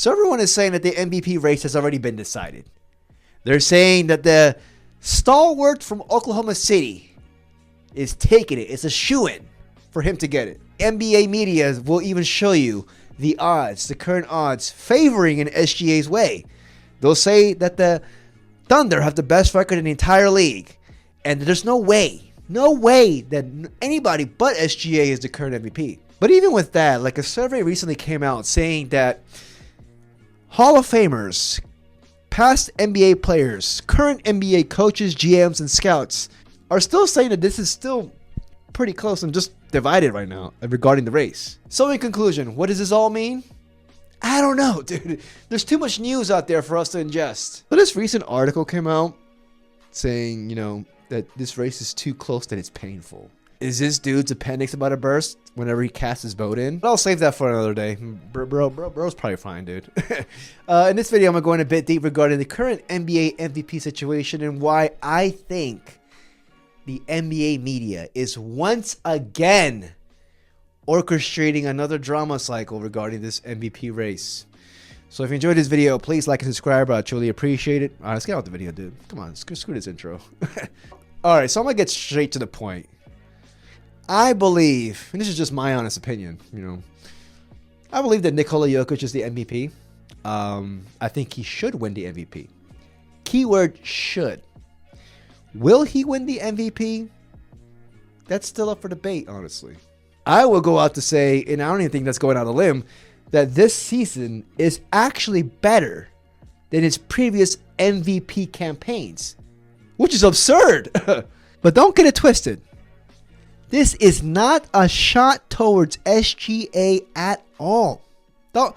So everyone is saying that the MVP race has already been decided. They're saying that the stalwart from Oklahoma City is taking it. It's a shoo-in for him to get it. NBA media will even show you the odds, the current odds, favoring in SGA's way. They'll say that the Thunder have the best record in the entire league. And there's no way that anybody but SGA is the current MVP. But even with that, like a survey recently came out saying that Hall of Famers, past NBA players, current NBA coaches, GMs, and scouts are still saying that this is still pretty close and just divided right now regarding the race. So in conclusion, what does this all mean? I don't know, dude. There's too much news out there for us to ingest. So this recent article came out saying, that this race is too close that it's painful. Is this dude's appendix about to burst whenever he casts his vote in? But I'll save that for another day. Bro's probably fine, dude. In this video, I'm going to go in a bit deep regarding the current NBA MVP situation and why I think the NBA media is once again orchestrating another drama cycle regarding this MVP race. So if you enjoyed this video, please like and subscribe. I truly appreciate it. All right, let's get out the video, dude. Come on, screw this intro. All right, so I'm going to get straight to the point. I believe, and this is just my honest opinion, I believe that Nikola Jokic is the MVP. I think he should win the MVP. Keyword should. Will he win the MVP? That's still up for debate, honestly. I will go out to say, and I don't even think that's going out on a limb, that this season is actually better than his previous MVP campaigns, which is absurd. But don't get it twisted. This is not a shot towards SGA at all. SGA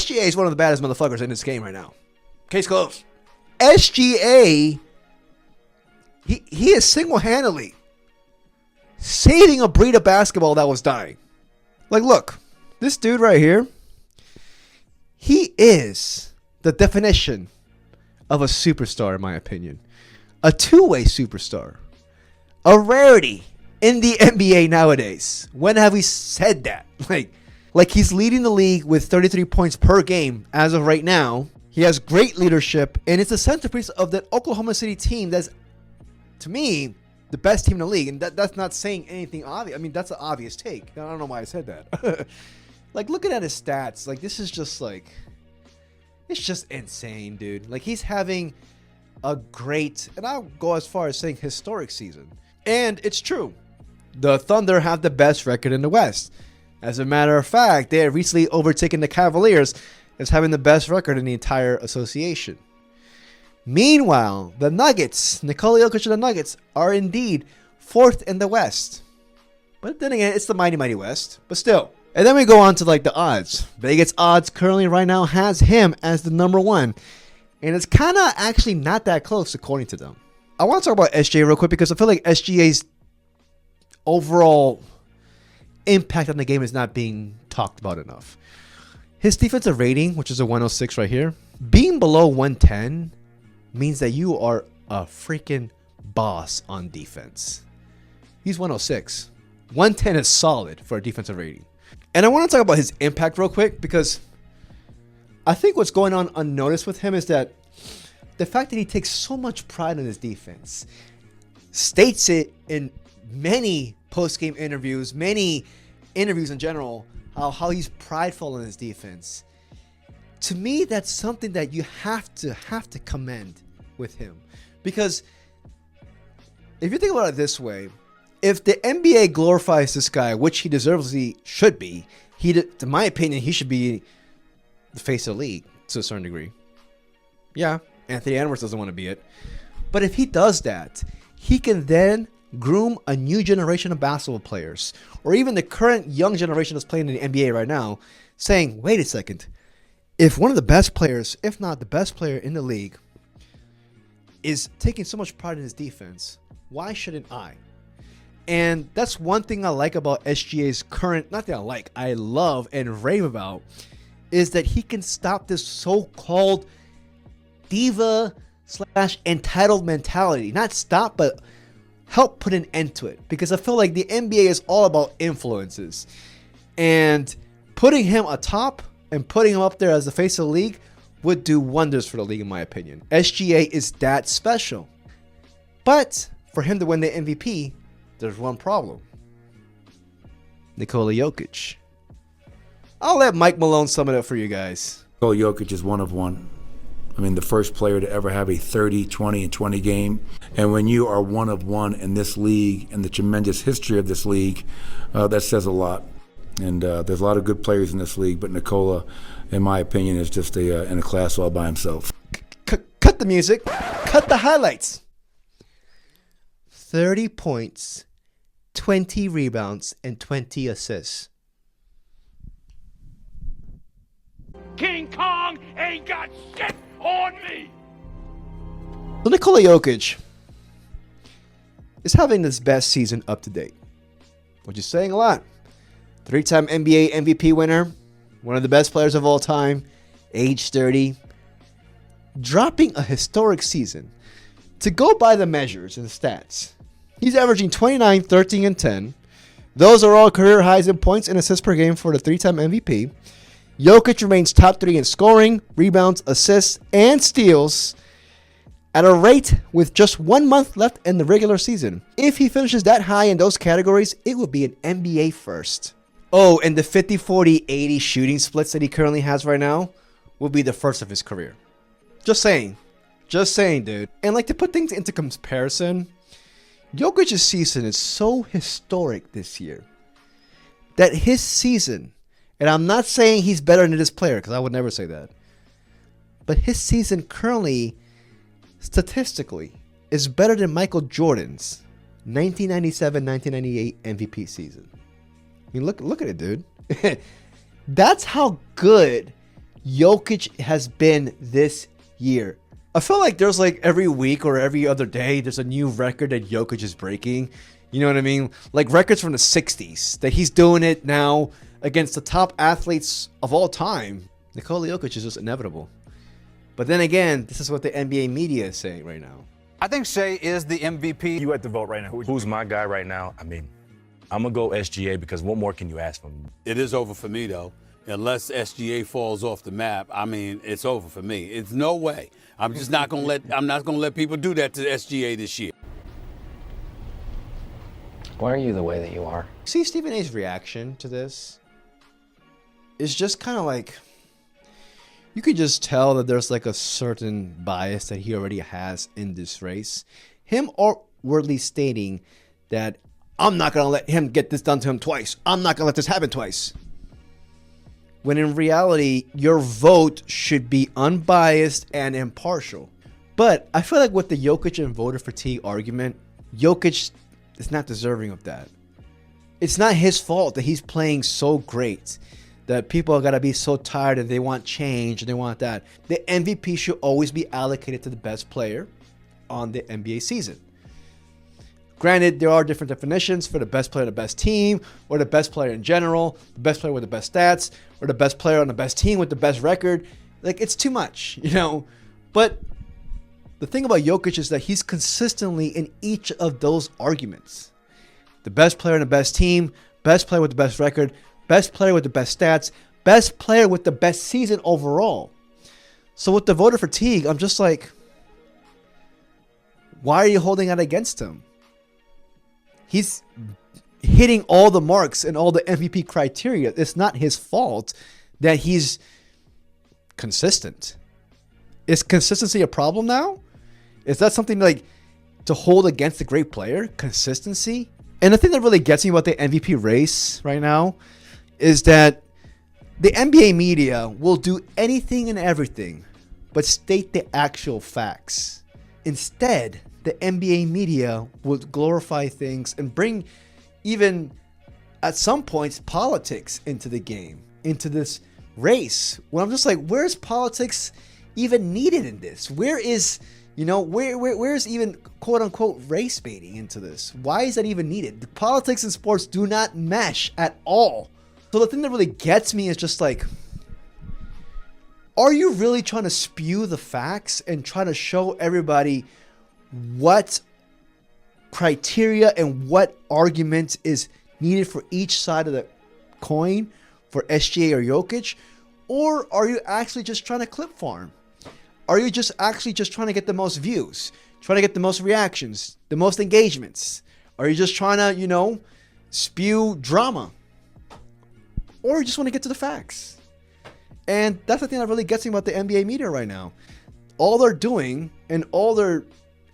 is one of the baddest motherfuckers in this game right now. Case closed. SGA, he is single-handedly saving a breed of basketball that was dying. Like, look, this dude right here, he is the definition of a superstar, in my opinion. A two-way superstar. A rarity in the NBA nowadays. When have we said that? Like he's leading the league with 33 points per game as of right now. He has great leadership, and it's the centerpiece of that Oklahoma City team that's, to me, the best team in the league. And that's not saying anything obvious. I mean, that's an obvious take. I don't know why I said that. Like, looking at his stats, like, this is just, like, it's just insane, dude. Like, he's having a great, and I'll go as far as saying historic season. And it's true. The Thunder have the best record in the West. As a matter of fact, they have recently overtaken the Cavaliers as having the best record in the entire association. Meanwhile, the Nuggets, Nikola Jokic and the Nuggets, are indeed fourth in the West. But then again, it's the mighty, mighty West. But still. And then we go on to like the odds. Vegas odds currently right now has him as the number one. And it's kind of actually not that close according to them. I want to talk about SGA real quick because I feel like SGA's overall impact on the game is not being talked about enough. His defensive rating, which is a 106 right here, being below 110 means that you are a freaking boss on defense. He's 106. 110 is solid for a defensive rating. And I want to talk about his impact real quick because I think what's going on unnoticed with him is that the fact that he takes so much pride in his defense, states it in many post-game interviews, many interviews in general, how he's prideful in his defense. To me, that's something that you have to commend with him. Because if you think about it this way, if the NBA glorifies this guy, which he deservedly should be, in my opinion, he should be the face of the league to a certain degree. Yeah, Anthony Edwards doesn't want to be it. But if he does that, he can then groom a new generation of basketball players, or even the current young generation that's playing in the NBA right now, saying, wait a second, if one of the best players, if not the best player in the league, is taking so much pride in his defense, why shouldn't I? And that's one thing I like about SGA's current, not that I love and rave about, is that he can stop this so-called diva / entitled mentality. Not stop, but help put an end to it. Because I feel like the NBA is all about influences. And Putting him atop and putting him up there as the face of the league would do wonders for the league, in my opinion. SGA is that special. But for him to win the MVP, there's one problem. Nikola Jokic. I'll let Mike Malone sum it up for you guys. Nikola Jokic is one of one. I mean, the first player to ever have a 30, 20, and 20 game. And when you are one of one in this league and the tremendous history of this league, that says a lot. And there's a lot of good players in this league, but Nikola, in my opinion, is just in a class all by himself. Cut the music. Cut the highlights. 30 points, 20 rebounds, and 20 assists. King Kong ain't got shit on me! So Nikola Jokic is having his best season up to date, which is saying a lot. 3-time NBA MVP winner, one of the best players of all time, age 30, dropping a historic season. To go by the measures and stats, he's averaging 29, 13, and 10. Those are all career highs in points and assists per game for the 3-time MVP. Jokic remains top 3 in scoring, rebounds, assists, and steals at a rate with just 1 month left in the regular season. If he finishes that high in those categories, it would be an NBA first. Oh, and the 50, 40, 80 shooting splits that he currently has right now will be the first of his career. Just saying. Just saying, dude. And like, to put things into comparison, Jokic's season is so historic this year that his season, and I'm not saying he's better than this player, because I would never say that, but his season currently, statistically, is better than Michael Jordan's 1997-1998 MVP season. I mean, look at it, dude. That's how good Jokic has been this year. I feel like there's like every week or every other day, there's a new record that Jokic is breaking. You know what I mean? Like records from the 60s, that he's doing it now against the top athletes of all time. Nikola Jokic is just inevitable. But then again, this is what the NBA media is saying right now. I think Shai is the MVP. You have to vote right now. Who's my guy right now? I mean, I'm going to go SGA because what more can you ask from me? It is over for me, though. Unless SGA falls off the map, I mean, it's over for me. It's no way. I'm just not going to let people do that to SGA this year. Why are you the way that you are? See, Stephen A's reaction to this is just kind of like, you could just tell that there's like a certain bias that he already has in this race. Him outwardly stating that I'm not going to let him get this done to him twice. I'm not going to let this happen twice. When in reality, your vote should be unbiased and impartial. But I feel like with the Jokic and voter fatigue argument, Jokic is not deserving of that. It's not his fault that he's playing so great, that people are going to be so tired and they want change and they want that. The MVP should always be allocated to the best player on the NBA season. Granted, there are different definitions for the best player on the best team, or the best player in general, the best player with the best stats, or the best player on the best team with the best record. Like, it's too much, you know? But the thing about Jokic is that he's consistently in each of those arguments. The best player on the best team, best player with the best record, best player with the best stats, best player with the best season overall. So with the voter fatigue, I'm just like, why are you holding out against him? He's hitting all the marks and all the MVP criteria. It's not his fault that he's consistent. Is consistency a problem now? Is that something like to hold against a great player? Consistency? And the thing that really gets me about the MVP race right now is that the NBA media will do anything and everything but state the actual facts. Instead, the NBA media would glorify things and bring, even at some points, politics into the game, into this race. When I'm just like, where's politics even needed in this? Where is, where's even quote unquote race baiting into this? Why is that even needed? The politics and sports do not mesh at all. So the thing that really gets me is just like, are you really trying to spew the facts and try to show everybody what criteria and what argument is needed for each side of the coin for SGA or Jokic? Or are you actually just trying to clip farm? Are you just actually just trying to get the most views? Trying to get the most reactions? The most engagements? Are you just trying to, you know, spew drama? Or you just want to get to the facts? And that's the thing that really gets me about the NBA media right now. All they're doing and all they're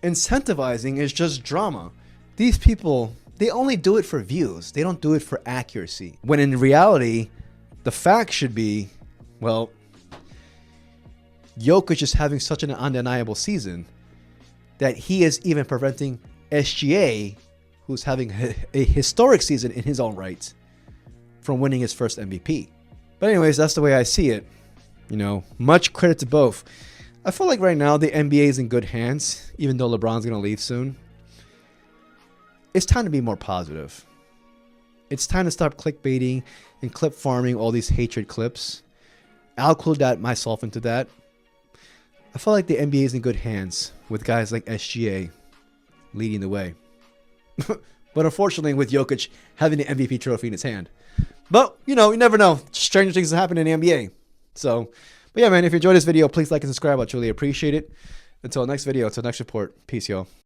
incentivizing is just drama. These people, they only do it for views. They don't do it for accuracy. When in reality, the fact should be, well, Jokic is having such an undeniable season that he is even preventing SGA, who's having a historic season in his own right, from winning his first MVP. But anyways, that's the way I see it. You know, much credit to both. I feel like right now the NBA is in good hands, even though LeBron's going to leave soon. It's time to be more positive. It's time to stop clickbaiting and clip farming all these hatred clips. I'll include that myself into that. I feel like the NBA is in good hands with guys like SGA leading the way. But unfortunately, with Jokic having the MVP trophy in his hand. But, you know, you never know. Stranger things happen in the NBA. So, but yeah, man, if you enjoyed this video, please like and subscribe. I'd truly appreciate it. Until next video, until next report. Peace, y'all.